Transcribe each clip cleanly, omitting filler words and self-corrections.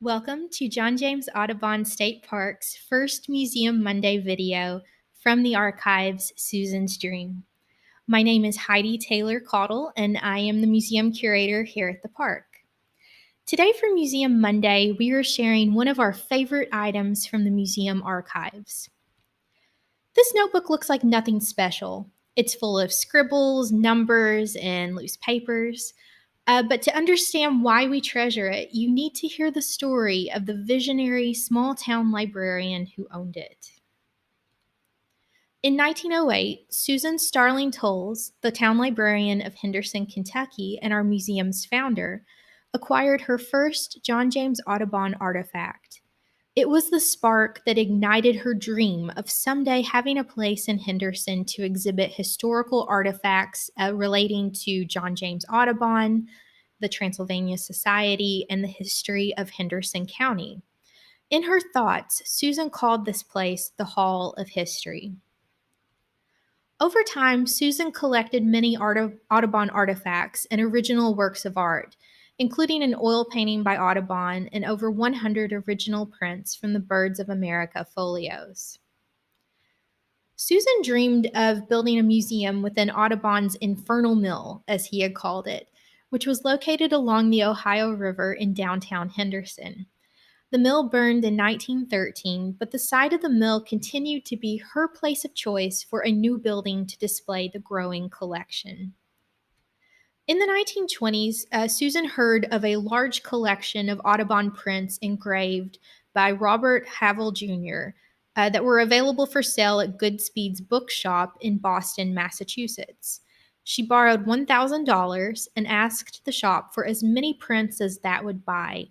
Welcome to John James Audubon State Park's first Museum Monday video from the archives Susan's Dream. My name is Heidi Taylor Caudle, and I am the museum curator here at the park. Today for Museum Monday, we are sharing one of our favorite items from the museum archives. This notebook looks like nothing special. It's full of scribbles, numbers, and loose papers. But to understand why we treasure it, you need to hear the story of the visionary small town librarian who owned it. In 1908, Susan Starling Towles, the town librarian of Henderson, Kentucky, and our museum's founder, acquired her first John James Audubon artifact. It was the spark that ignited her dream of someday having a place in Henderson to exhibit historical artifacts relating to John James Audubon, the Transylvania Society, and the history of Henderson County. In her thoughts, Susan called this place the Hall of History. Over time, Susan collected many Audubon artifacts and original works of art, including an oil painting by Audubon and over 100 original prints from the Birds of America folios. Susan dreamed of building a museum within Audubon's Infernal Mill, as he had called it, which was located along the Ohio River in downtown Henderson. The mill burned in 1913, but the site of the mill continued to be her place of choice for a new building to display the growing collection. In the 1920s, Susan heard of a large collection of Audubon prints engraved by Robert Havell Jr. That were available for sale at Goodspeed's bookshop in Boston, Massachusetts. She borrowed $1,000 and asked the shop for as many prints as that would buy,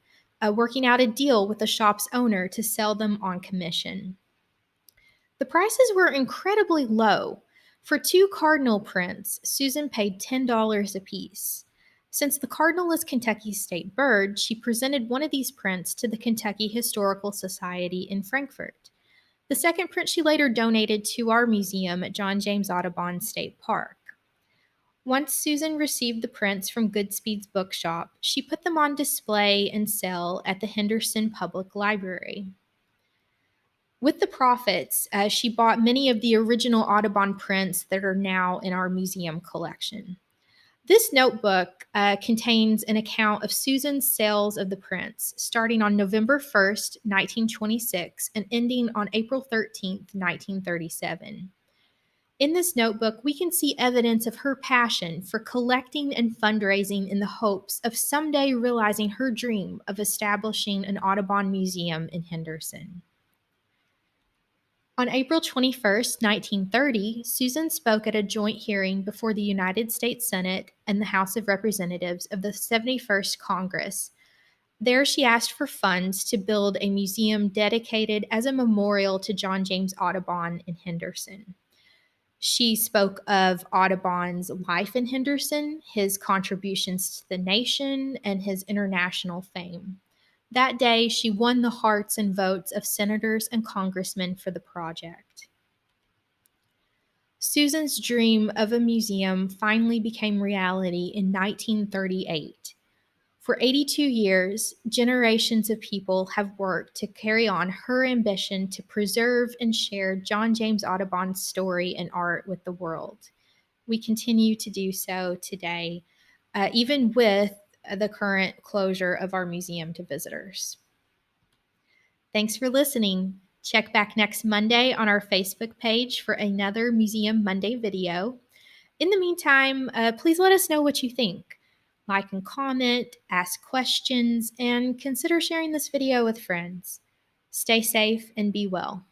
working out a deal with the shop's owner to sell them on commission. The prices were incredibly low. For 2 Cardinal prints, Susan paid $10 apiece. Since the cardinal is Kentucky's state bird, she presented one of these prints to the Kentucky Historical Society in Frankfort. The second print she later donated to our museum at John James Audubon State Park. Once Susan received the prints from Goodspeed's bookshop, she put them on display and sale at the Henderson Public Library. With the profits, she bought many of the original Audubon prints that are now in our museum collection. This notebook contains an account of Susan's sales of the prints, starting on November 1st, 1926, and ending on April 13th, 1937. In this notebook, we can see evidence of her passion for collecting and fundraising in the hopes of someday realizing her dream of establishing an Audubon museum in Henderson. On April 21st, 1930, Susan spoke at a joint hearing before the United States Senate and the House of Representatives of the 71st Congress. There, she asked for funds to build a museum dedicated as a memorial to John James Audubon in Henderson. She spoke of Audubon's life in Henderson, his contributions to the nation, and his international fame. That day, she won the hearts and votes of senators and congressmen for the project. Susan's dream of a museum finally became reality in 1938. For 82 years, generations of people have worked to carry on her ambition to preserve and share John James Audubon's story and art with the world. We continue to do so today, even with the current closure of our museum to visitors. Thanks for listening. Check back next Monday on our Facebook page for another Museum Monday video. In the meantime, please let us know what you think. Like and comment, ask questions, and consider sharing this video with friends. Stay safe and be well.